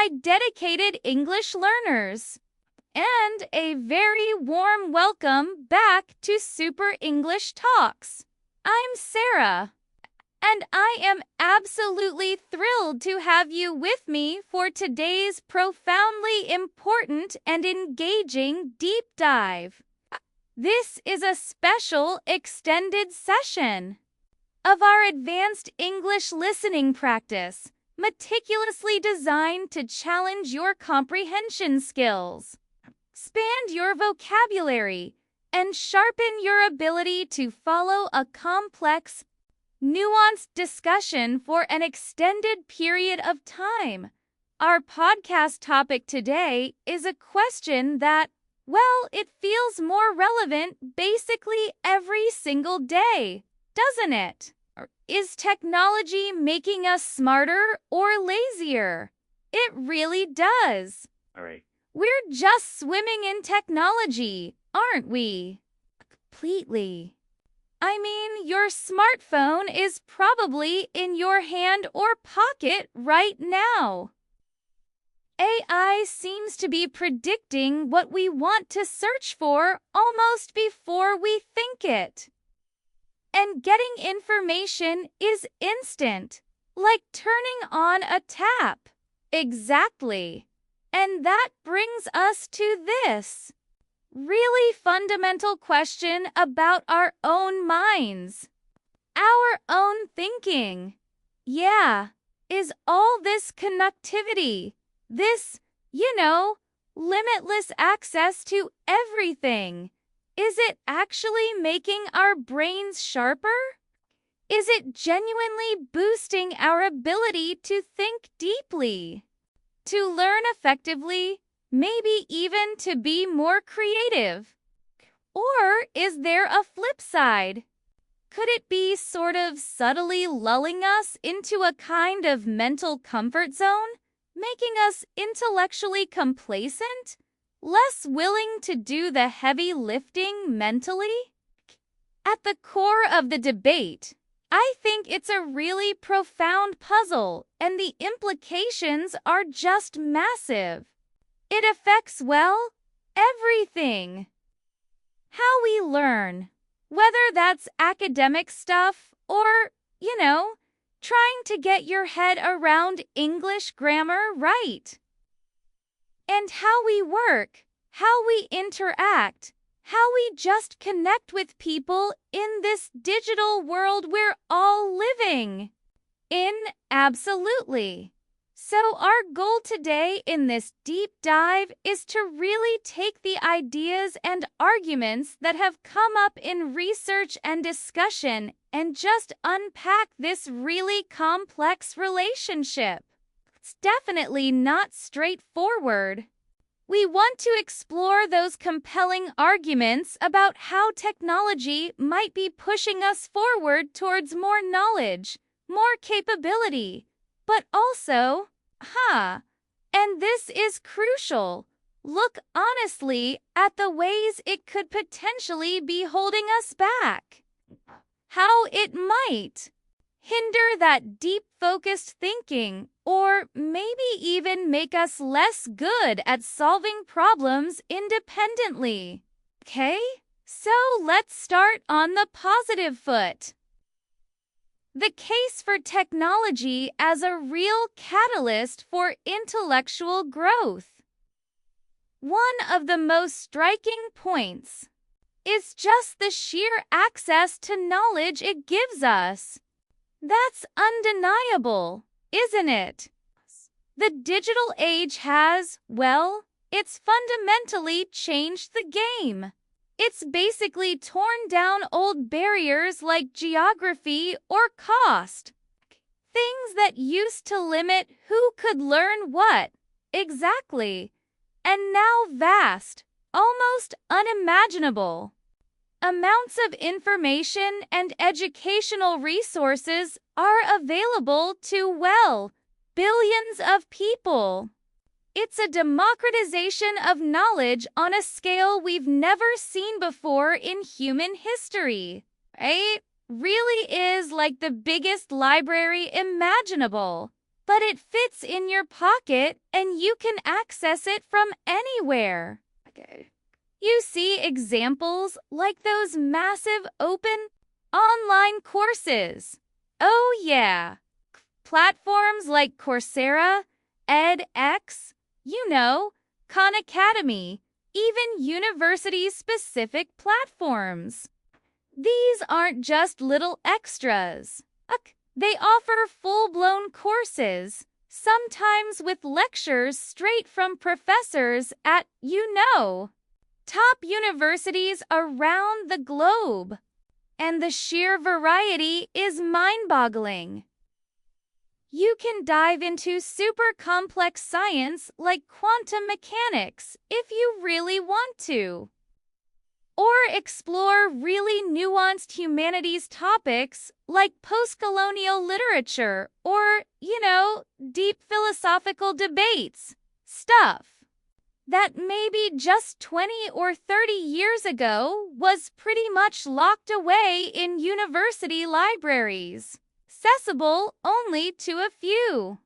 by dedicated English learners. And a very warm welcome back to Super English Talks. I'm Sarah, and I am absolutely thrilled to have you with me for today's profoundly important and engaging deep dive. This is a special extended session of our advanced English listening practice, meticulously designed to challenge your comprehension skills, expand your vocabulary, and sharpen your ability to follow a complex, nuanced discussion for an extended period of time. Our podcast topic today is a question that, well, it feels more relevant basically every single day, doesn't it? Is technology making us smarter or lazier? It really does. All right. We're just swimming in technology, aren't we? Completely. I mean, your smartphone is probably in your hand or pocket right now. AI seems to be predicting what we want to search for almost before we think it. And getting information is instant, like turning on a tap. Exactly. And that brings us to this really fundamental question about our own minds, our own thinking. Yeah, is all this connectivity, this, limitless access to everything, is it actually making our brains sharper? Is it genuinely boosting our ability to think deeply, to learn effectively, maybe even to be more creative? Or is there a flip side? Could it be sort of subtly lulling us into a kind of mental comfort zone, making us intellectually complacent, less willing to do the heavy lifting mentally? At the core of the debate, I think it's a really profound puzzle, and the implications are just massive. It affects, well, everything. How we learn, whether that's academic stuff or, trying to get your head around English grammar right. And how we work, how we interact, how we just connect with people in this digital world we're all living in. Absolutely. So our goal today in this deep dive is to really take the ideas and arguments that have come up in research and discussion and just unpack this really complex relationship. It's definitely not straightforward. We want to explore those compelling arguments about how technology might be pushing us forward towards more knowledge, more capability, but also, and this is crucial, look honestly at the ways it could potentially be holding us back. How it might hinder that deep focused thinking, or maybe even make us less good at solving problems independently. Okay? So let's start on the positive foot. The case for technology as a real catalyst for intellectual growth. One of the most striking points is just the sheer access to knowledge it gives us. That's undeniable, isn't it? The digital age has, well, it's fundamentally changed the game. It's basically torn down old barriers like geography or cost. Things that used to limit who could learn what, exactly, and now vast, almost unimaginable amounts of information and educational resources are available to, well, billions of people. It's a democratization of knowledge on a scale we've never seen before in human history, right? Really is like the biggest library imaginable. but it fits in your pocket and you can access it from anywhere. Okay. You see examples like those massive open online courses. Oh yeah, platforms like Coursera, edX, Khan Academy, even university-specific platforms. These aren't just little extras. They offer full-blown courses, sometimes with lectures straight from professors at, top universities around the globe. And the sheer variety is mind-boggling. You can dive into super complex science like quantum mechanics if you really want to. Or explore really nuanced humanities topics like post-colonial literature or, deep philosophical debates. Stuff that maybe just 20 or 30 years ago was pretty much locked away in university libraries, accessible only to a few.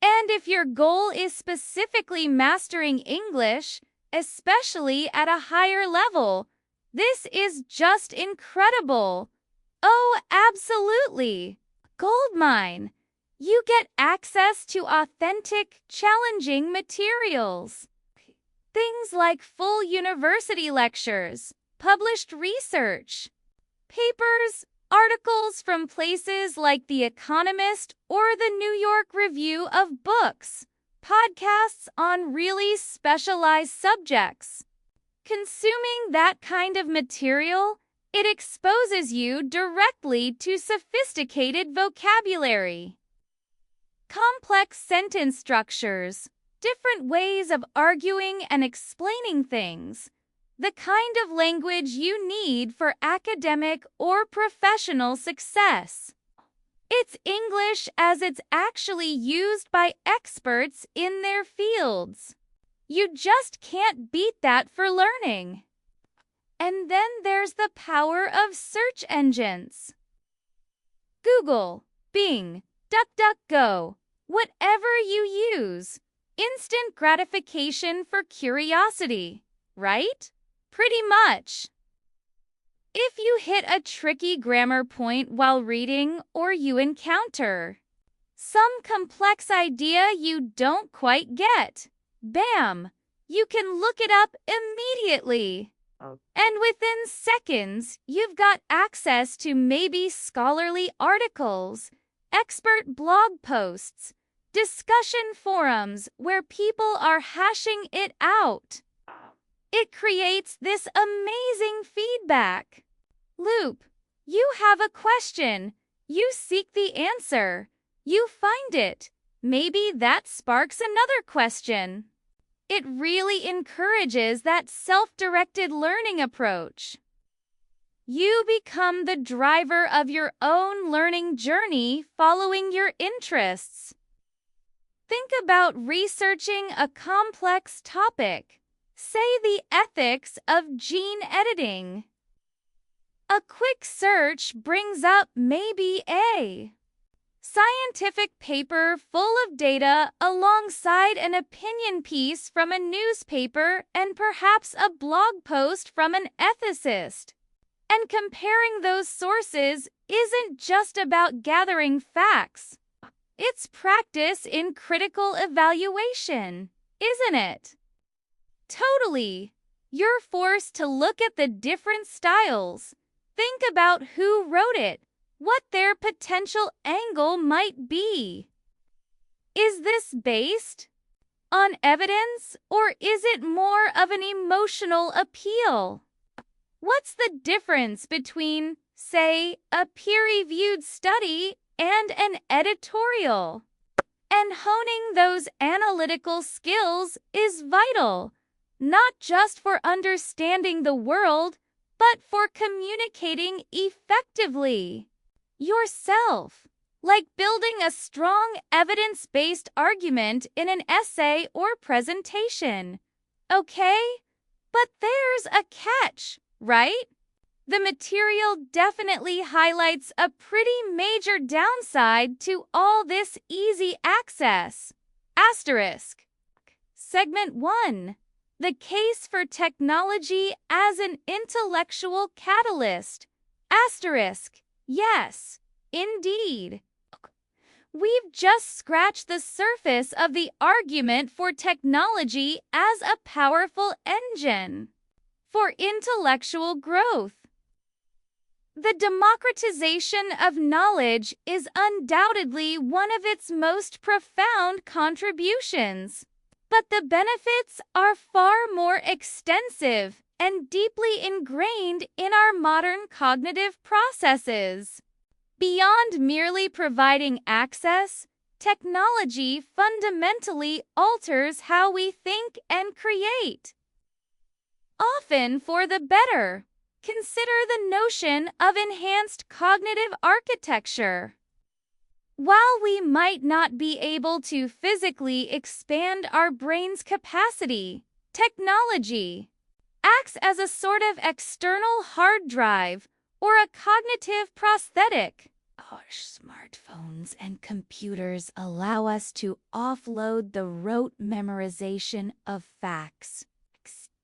And if your goal is specifically mastering English, especially at a higher level, this is just incredible. Oh, absolutely. Goldmine. You get access to authentic, challenging materials. Things like full university lectures, published research, papers, articles from places like The Economist or the New York Review of Books, podcasts on really specialized subjects. Consuming that kind of material, it exposes you directly to sophisticated vocabulary, complex sentence structures, different ways of arguing and explaining things, the kind of language you need for academic or professional success. It's English as it's actually used by experts in their fields. You just can't beat that for learning. And then there's the power of search engines. Google, Bing, DuckDuckGo, whatever you use. Instant gratification for curiosity, right? Pretty much. If you hit a tricky grammar point while reading or you encounter some complex idea you don't quite get, bam, you can look it up immediately. And within seconds, you've got access to maybe scholarly articles, expert blog posts, discussion forums where people are hashing it out. It creates this amazing feedback loop. You have a question. You seek the answer. You find it. Maybe that sparks another question. It really encourages that self-directed learning approach. You become the driver of your own learning journey following your interests. Think about researching a complex topic, say the ethics of gene editing. A quick search brings up maybe a scientific paper full of data alongside an opinion piece from a newspaper and perhaps a blog post from an ethicist. And comparing those sources isn't just about gathering facts. It's practice in critical evaluation, isn't it? Totally. You're forced to look at the different styles. Think about who wrote it, what their potential angle might be. Is this based on evidence or is it more of an emotional appeal? What's the difference between, say, a peer-reviewed study and an editorial? And honing those analytical skills is vital, not just for understanding the world, but for communicating effectively yourself, like building a strong evidence-based argument in an essay or presentation. Okay? But there's a catch, right? The material definitely highlights a pretty major downside to all this easy access. Asterisk. Segment 1. The case for technology as an intellectual catalyst. Asterisk. Yes, indeed. We've just scratched the surface of the argument for technology as a powerful engine for intellectual growth. The democratization of knowledge is undoubtedly one of its most profound contributions, but the benefits are far more extensive and deeply ingrained in our modern cognitive processes. Beyond merely providing access, technology fundamentally alters how we think and create, often for the better. Consider the notion of enhanced cognitive architecture. While we might not be able to physically expand our brain's capacity, technology acts as a sort of external hard drive or a cognitive prosthetic. Our smartphones and computers allow us to offload the rote memorization of facts,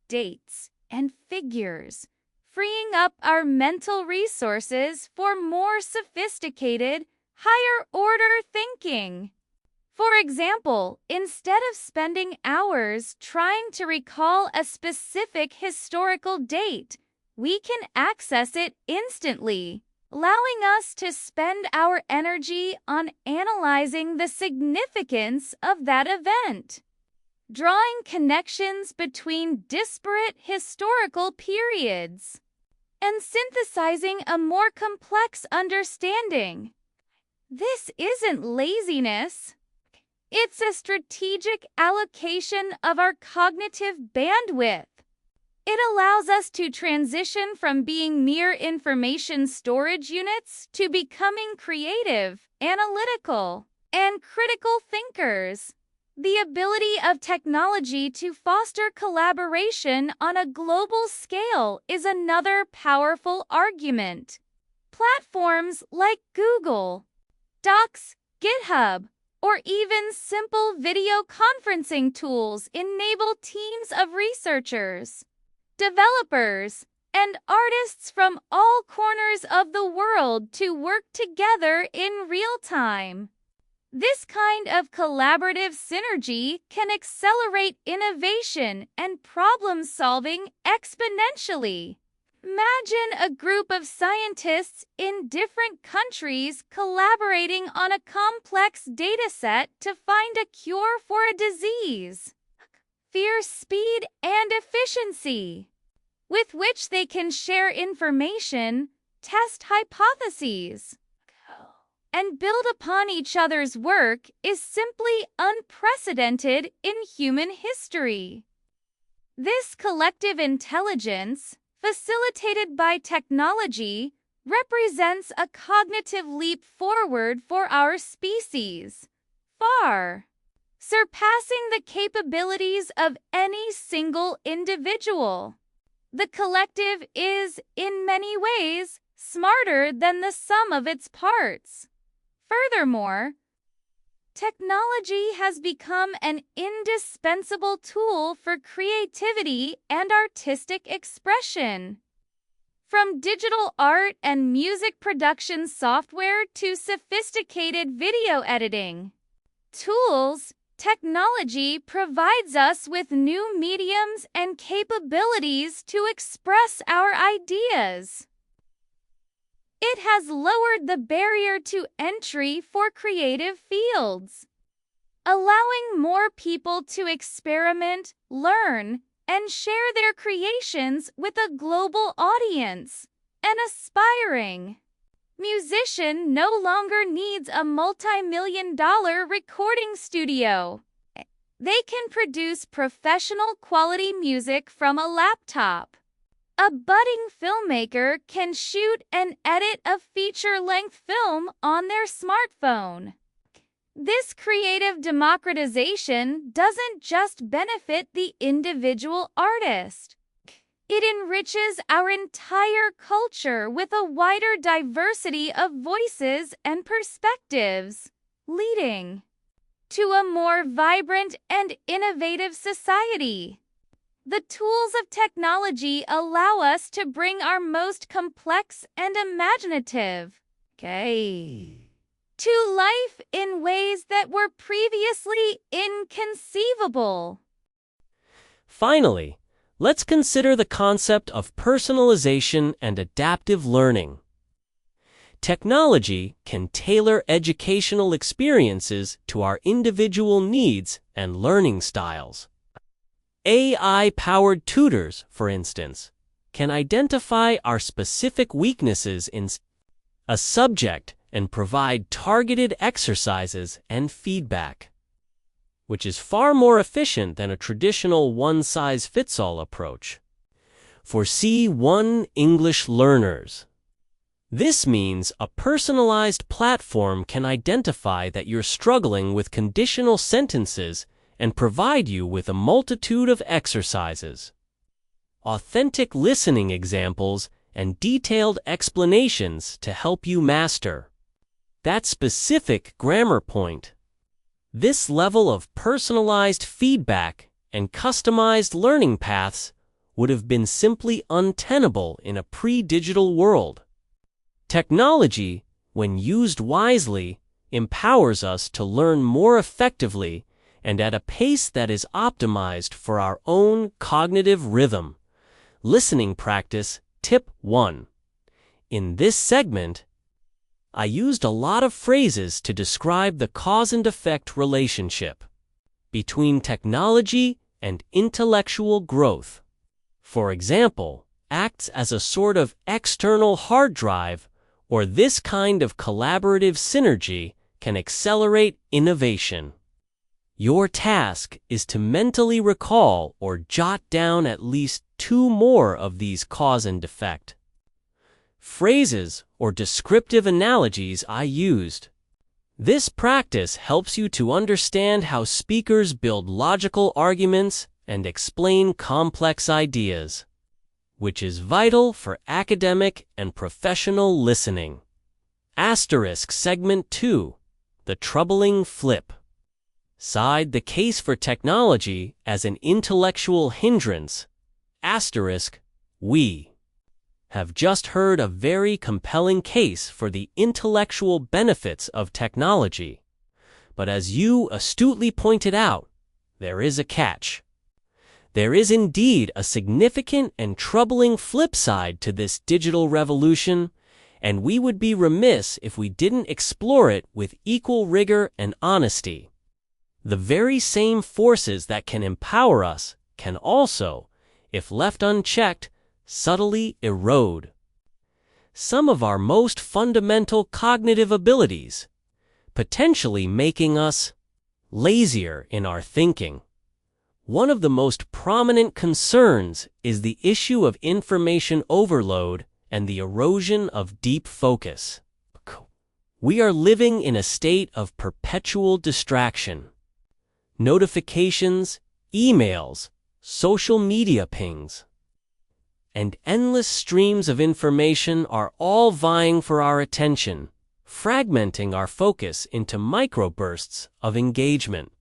dates, and figures, freeing up our mental resources for more sophisticated, higher-order thinking. For example, instead of spending hours trying to recall a specific historical date, we can access it instantly, allowing us to spend our energy on analyzing the significance of that event, drawing connections between disparate historical periods, and synthesizing a more complex understanding. This isn't laziness. It's a strategic allocation of our cognitive bandwidth. It allows us to transition from being mere information storage units to becoming creative, analytical, and critical thinkers. The ability of technology to foster collaboration on a global scale is another powerful argument. Platforms like Google, Docs, GitHub, or even simple video conferencing tools enable teams of researchers, developers, and artists from all corners of the world to work together in real time. This kind of collaborative synergy can accelerate innovation and problem-solving exponentially. Imagine a group of scientists in different countries collaborating on a complex dataset to find a cure for a disease. Fierce speed and efficiency, with which they can share information, test hypotheses, and build upon each other's work is simply unprecedented in human history. This collective intelligence, facilitated by technology, represents a cognitive leap forward for our species, far surpassing the capabilities of any single individual. The collective is, in many ways, smarter than the sum of its parts. Furthermore, technology has become an indispensable tool for creativity and artistic expression. From digital art and music production software to sophisticated video editing tools, technology provides us with new mediums and capabilities to express our ideas. It has lowered the barrier to entry for creative fields, allowing more people to experiment, learn, and share their creations with a global audience. An aspiring musician no longer needs a multi-million-dollar recording studio. They can produce professional quality music from a laptop. A budding filmmaker can shoot and edit a feature-length film on their smartphone. This creative democratization doesn't just benefit the individual artist. It enriches our entire culture with a wider diversity of voices and perspectives, leading to a more vibrant and innovative society. The tools of technology allow us to bring our most complex and imaginative to life in ways that were previously inconceivable. Finally, let's consider the concept of personalization and adaptive learning. Technology can tailor educational experiences to our individual needs and learning styles. AI-powered tutors, for instance, can identify our specific weaknesses in a subject and provide targeted exercises and feedback, which is far more efficient than a traditional one-size-fits-all approach. For C1 English learners, this means a personalized platform can identify that you're struggling with conditional sentences and provide you with a multitude of exercises, authentic listening examples, and detailed explanations to help you master that specific grammar point. This level of personalized feedback and customized learning paths would have been simply untenable in a pre-digital world. Technology, when used wisely, empowers us to learn more effectively and at a pace that is optimized for our own cognitive rhythm. Listening practice, tip 1. In this segment, I used a lot of phrases to describe the cause and effect relationship between technology and intellectual growth. For example, acts as a sort of external hard drive, or this kind of collaborative synergy can accelerate innovation. Your task is to mentally recall or jot down at least 2 more of these cause and effect phrases or descriptive analogies I used. This practice helps you to understand how speakers build logical arguments and explain complex ideas, which is vital for academic and professional listening. Asterisk segment 2, the troubling flip. Cite the case for technology as an intellectual hindrance. Asterisk, we have just heard a very compelling case for the intellectual benefits of technology. But as you astutely pointed out, there is a catch. There is indeed a significant and troubling flip side to this digital revolution, and we would be remiss if we didn't explore it with equal rigor and honesty. The very same forces that can empower us can also, if left unchecked, subtly erode some of our most fundamental cognitive abilities, potentially making us lazier in our thinking. One of the most prominent concerns is the issue of information overload and the erosion of deep focus. We are living in a state of perpetual distraction. Notifications, emails, social media pings, and endless streams of information are all vying for our attention, fragmenting our focus into microbursts of engagement.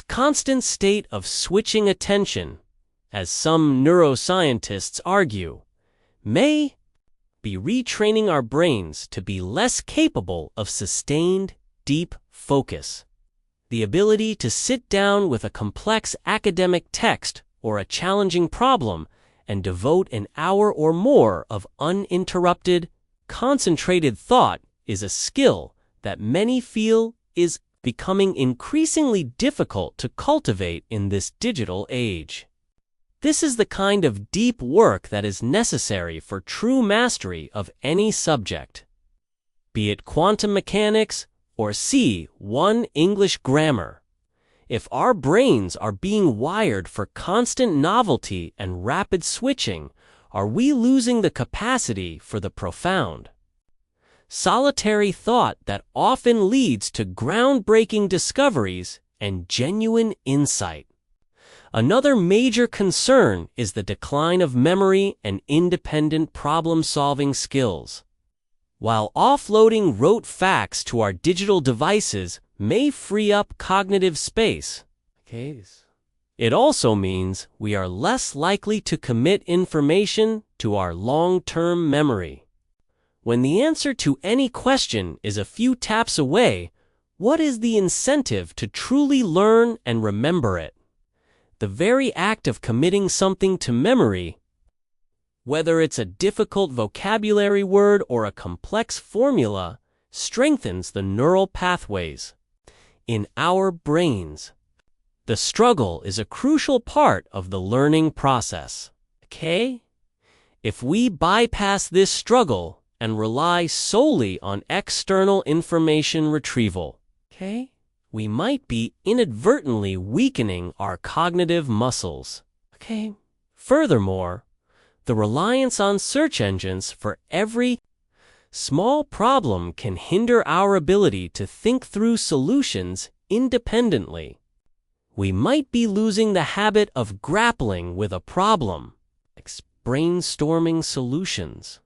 Constant state of switching attention, as some neuroscientists argue, may be retraining our brains to be less capable of sustained, deep focus. The ability to sit down with a complex academic text or a challenging problem and devote an hour or more of uninterrupted, concentrated thought is a skill that many feel is becoming increasingly difficult to cultivate in this digital age. This is the kind of deep work that is necessary for true mastery of any subject, be it quantum mechanics or C1 English grammar. If our brains are being wired for constant novelty and rapid switching, are we losing the capacity for the profound, solitary thought that often leads to groundbreaking discoveries and genuine insight? Another major concern is the decline of memory and independent problem-solving skills. While offloading rote facts to our digital devices may free up cognitive space, it also means we are less likely to commit information to our long-term memory. When the answer to any question is a few taps away, what is the incentive to truly learn and remember it? The very act of committing something to memory, whether it's a difficult vocabulary word or a complex formula, strengthens the neural pathways in our brains. The struggle is a crucial part of the learning process. If we bypass this struggle and rely solely on external information retrieval, we might be inadvertently weakening our cognitive muscles. Furthermore, the reliance on search engines for every small problem can hinder our ability to think through solutions independently. We might be losing the habit of grappling with a problem, brainstorming solutions,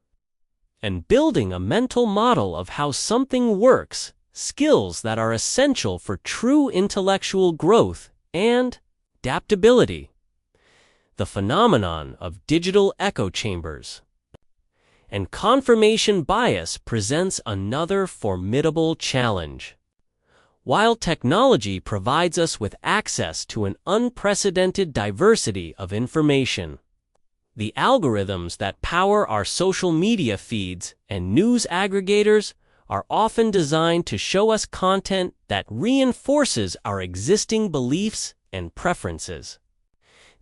and building a mental model of how something works, skills that are essential for true intellectual growth and adaptability. The phenomenon of digital echo chambers and confirmation bias presents another formidable challenge. While technology provides us with access to an unprecedented diversity of information, the algorithms that power our social media feeds and news aggregators are often designed to show us content that reinforces our existing beliefs and preferences.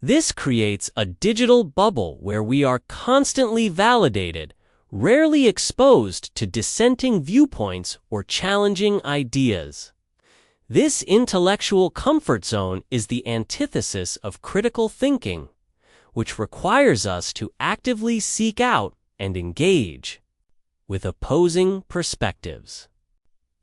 This creates a digital bubble where we are constantly validated, rarely exposed to dissenting viewpoints or challenging ideas. This intellectual comfort zone is the antithesis of critical thinking, which requires us to actively seek out and engage with opposing perspectives.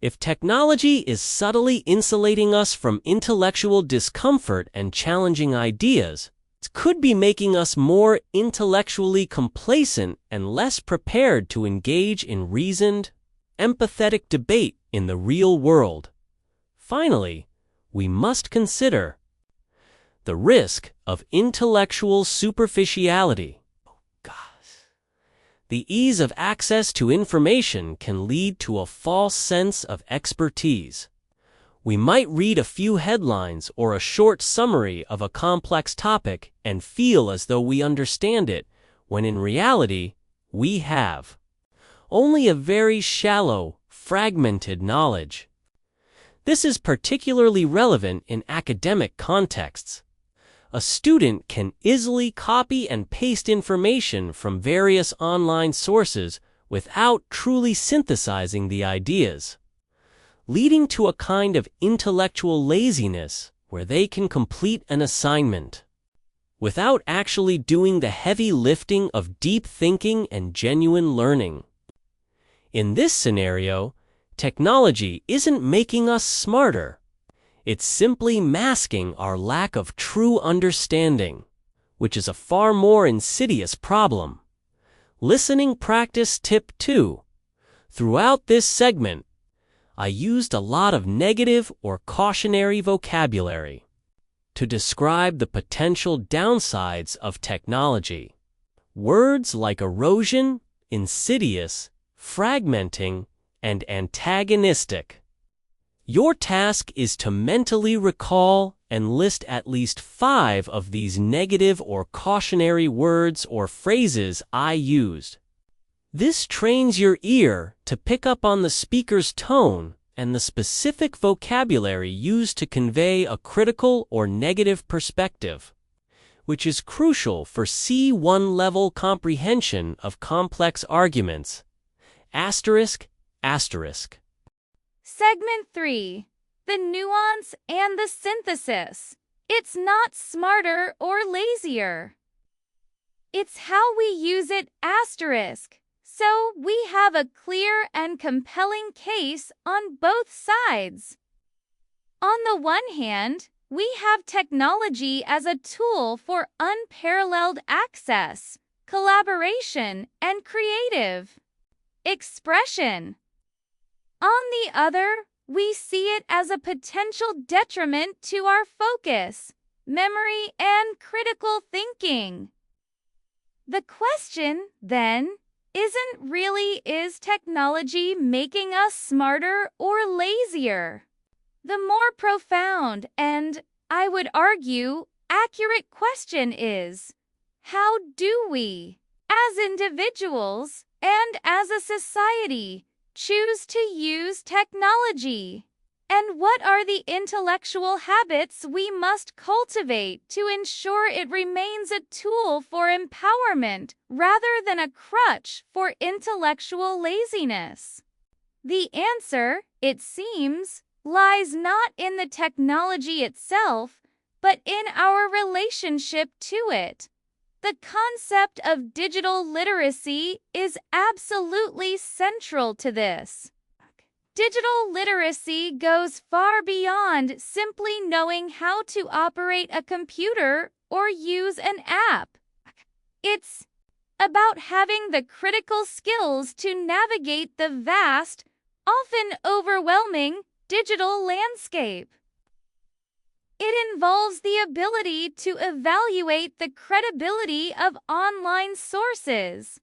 If technology is subtly insulating us from intellectual discomfort and challenging ideas, it could be making us more intellectually complacent and less prepared to engage in reasoned, empathetic debate in the real world. Finally, we must consider the risk of intellectual superficiality. The ease of access to information can lead to a false sense of expertise. We might read a few headlines or a short summary of a complex topic and feel as though we understand it, when in reality, we have only a very shallow, fragmented knowledge. This is particularly relevant in academic contexts. A student can easily copy and paste information from various online sources without truly synthesizing the ideas, leading to a kind of intellectual laziness where they can complete an assignment without actually doing the heavy lifting of deep thinking and genuine learning. In this scenario, technology isn't making us smarter. It's simply masking our lack of true understanding, which is a far more insidious problem. Listening practice tip 2. Throughout this segment, I used a lot of negative or cautionary vocabulary to describe the potential downsides of technology. Words like erosion, insidious, fragmenting, and antagonistic. Your task is to mentally recall and list at least 5 of these negative or cautionary words or phrases I used. This trains your ear to pick up on the speaker's tone and the specific vocabulary used to convey a critical or negative perspective, which is crucial for C1 level comprehension of complex arguments. Asterisk, asterisk. Segment 3. The nuance and the synthesis. It's not smarter or lazier. It's how we use it, asterisk. So we have a clear and compelling case on both sides. On the one hand, We have technology as a tool for unparalleled access, collaboration, and creative expression. On the other, we see it as a potential detriment to our focus, memory, and critical thinking. The question, then, isn't really, is technology making us smarter or lazier? The more profound and, I would argue, accurate question is, how do we, as individuals and as a society, choose to use technology? And what are the intellectual habits we must cultivate to ensure it remains a tool for empowerment rather than a crutch for intellectual laziness? The answer, it seems, lies not in the technology itself, but in our relationship to it. The concept of digital literacy is absolutely central to this. Digital literacy goes far beyond simply knowing how to operate a computer or use an app. It's about having the critical skills to navigate the vast, often overwhelming, digital landscape. It involves the ability to evaluate the credibility of online sources,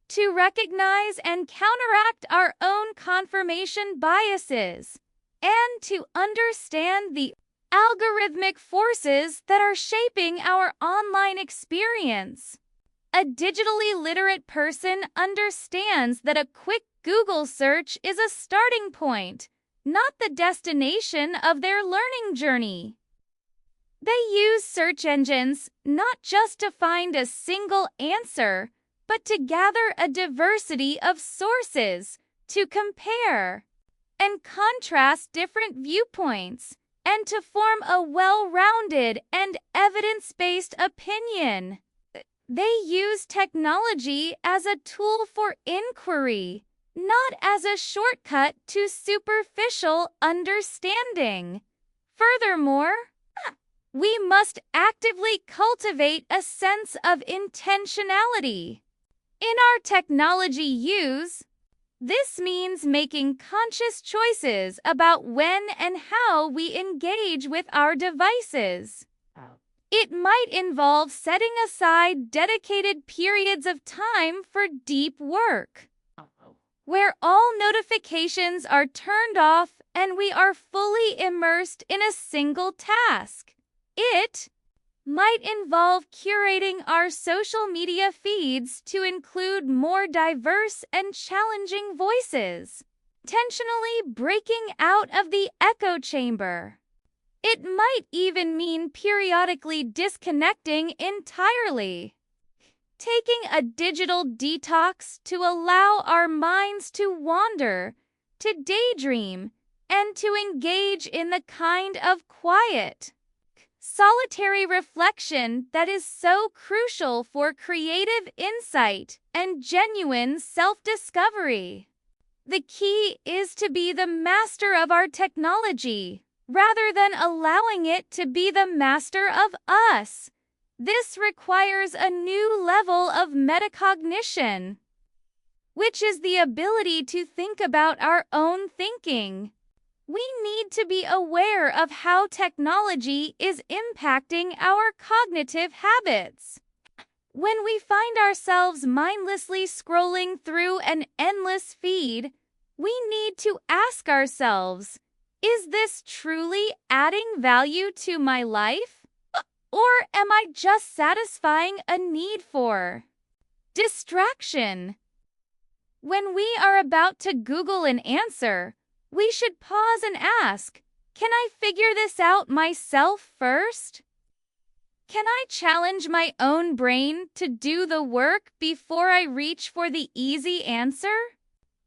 to recognize and counteract our own confirmation biases, and to understand the algorithmic forces that are shaping our online experience. A digitally literate person understands that a quick Google search is a starting point, not the destination of their learning journey. They use search engines not just to find a single answer, but to gather a diversity of sources, to compare and contrast different viewpoints, and to form a well-rounded and evidence-based opinion. They use technology as a tool for inquiry, not as a shortcut to superficial understanding. Furthermore, we must actively cultivate a sense of intentionality in our technology use. This means making conscious choices about when and how we engage with our devices. It might involve setting aside dedicated periods of time for deep work, where all notifications are turned off and we are fully immersed in a single task. It might involve curating our social media feeds to include more diverse and challenging voices, intentionally breaking out of the echo chamber. It might even mean periodically disconnecting entirely, taking a digital detox to allow our minds to wander, to daydream, and to engage in the kind of quiet, solitary reflection that is so crucial for creative insight and genuine self-discovery. The key is to be the master of our technology, rather than allowing it to be the master of us. This requires a new level of metacognition, which is the ability to think about our own thinking. We need to be aware of how technology is impacting our cognitive habits. When we find ourselves mindlessly scrolling through an endless feed, we need to ask ourselves, is this truly adding value to my life? Or am I just satisfying a need for distraction? When we are about to Google an answer, we should pause and ask, can I figure this out myself first? Can I challenge my own brain to do the work before I reach for the easy answer?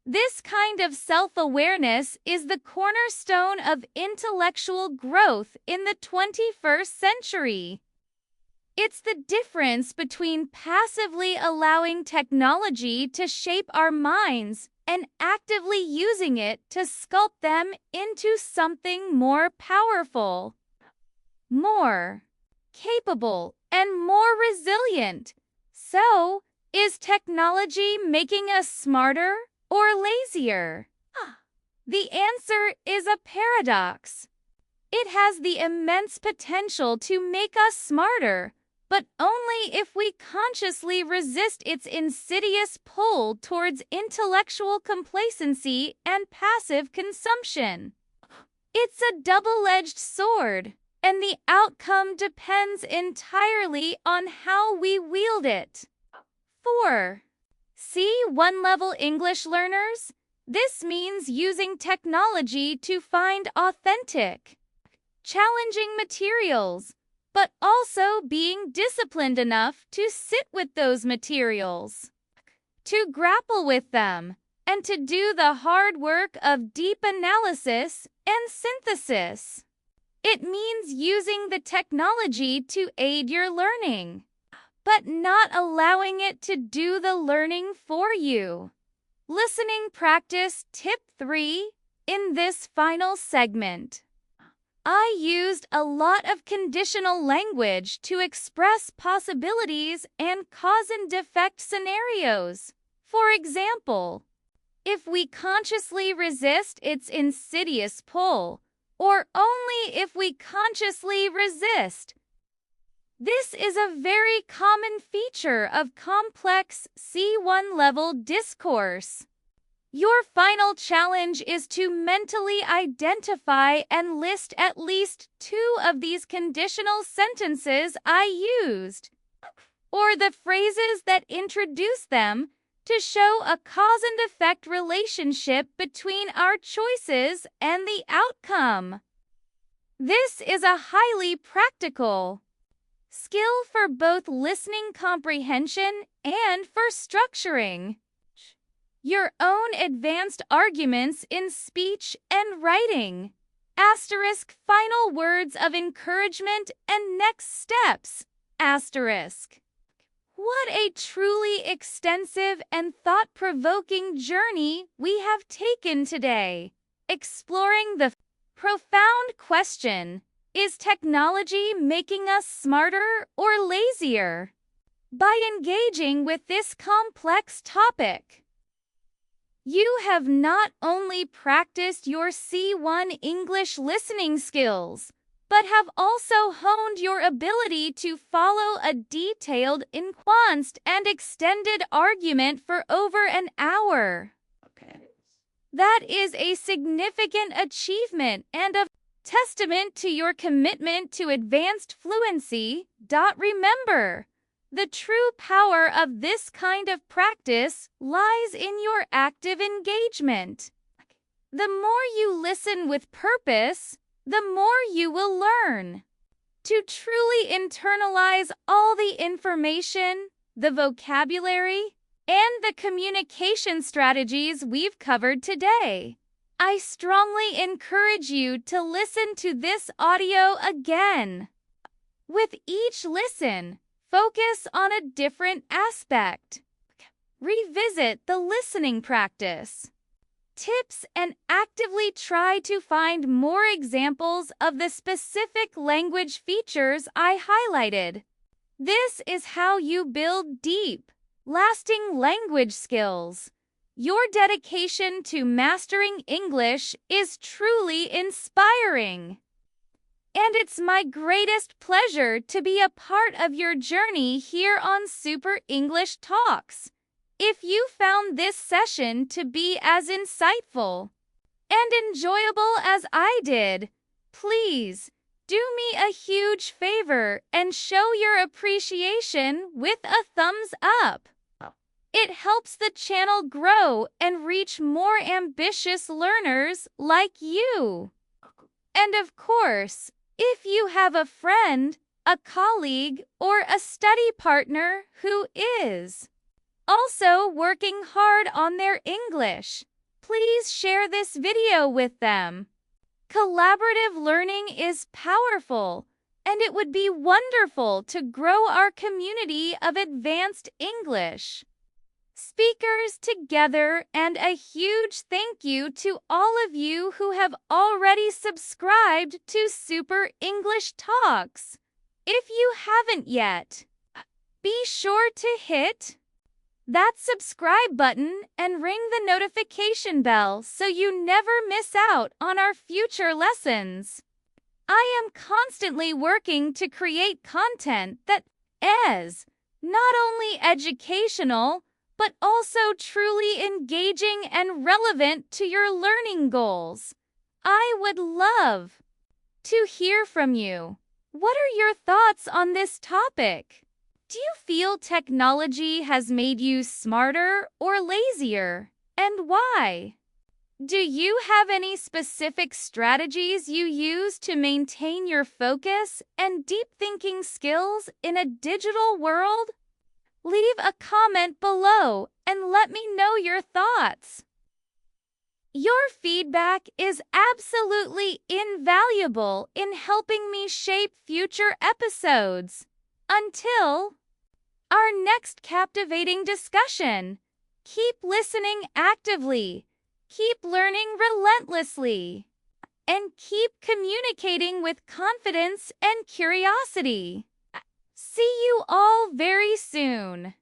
This kind of self-awareness is the cornerstone of intellectual growth in the 21st century. It's the difference between passively allowing technology to shape our minds and actively using it to sculpt them into something more powerful. more capable, and more resilient. So, is technology making us smarter or lazier? The answer is a paradox. It has the immense potential to make us smarter, but only if we consciously resist its insidious pull towards intellectual complacency and passive consumption. It's a double-edged sword, and the outcome depends entirely on how we wield it. 4. C1 level English learners. This means using technology to find authentic, challenging materials, but also being disciplined enough to sit with those materials, to grapple with them, and to do the hard work of deep analysis and synthesis. It means using the technology to aid your learning, but not allowing it to do the learning for you. Listening practice tip 3 in this final segment. I used a lot of conditional language to express possibilities and cause and effect scenarios. For example, if we consciously resist its insidious pull, or only if we consciously resist. This is a very common feature of complex C1 level discourse. Your final challenge is to mentally identify and list at least 2 of these conditional sentences I used, or the phrases that introduce them, to show a cause and effect relationship between our choices and the outcome. This is a highly practical skill for both listening comprehension and for structuring your own advanced arguments in speech and writing. Asterisk final words of encouragement and next steps. Asterisk. What a truly extensive and thought-provoking journey we have taken today, exploring the profound question, is technology making us smarter or lazier? By engaging with this complex topic, you have not only practiced your C1 English listening skills, but have also honed your ability to follow a detailed, nuanced, and extended argument for over an hour. That is a significant achievement and a testament to your commitment to advanced fluency. Remember, the true power of this kind of practice lies in your active engagement. The more you listen with purpose, the more you will learn. To truly internalize all the information, the vocabulary, and the communication strategies we've covered today, I strongly encourage you to listen to this audio again. With each listen, focus on a different aspect. Revisit the listening practice tips and actively try to find more examples of the specific language features I highlighted. This is how you build deep, lasting language skills. Your dedication to mastering English is truly inspiring. And it's my greatest pleasure to be a part of your journey here on Super English Talks. If you found this session to be as insightful and enjoyable as I did, please do me a huge favor and show your appreciation with a thumbs up. It helps the channel grow and reach more ambitious learners like you. And of course, if you have a friend, a colleague, or a study partner who is also working hard on their English, please share this video with them. Collaborative learning is powerful, and it would be wonderful to grow our community of advanced English speakers together, and a huge thank you to all of you who have already subscribed to Super English Talks. If you haven't yet, be sure to hit that subscribe button and ring the notification bell so you never miss out on our future lessons. I am constantly working to create content that is not only educational, but also truly engaging and relevant to your learning goals. I would love to hear from you. What are your thoughts on this topic? Do you feel technology has made you smarter or lazier, and why? Do you have any specific strategies you use to maintain your focus and deep thinking skills in a digital world? Leave a comment below and let me know your thoughts. Your feedback is absolutely invaluable in helping me shape future episodes. Until our next captivating discussion, keep listening actively, keep learning relentlessly, and keep communicating with confidence and curiosity. See you all very soon.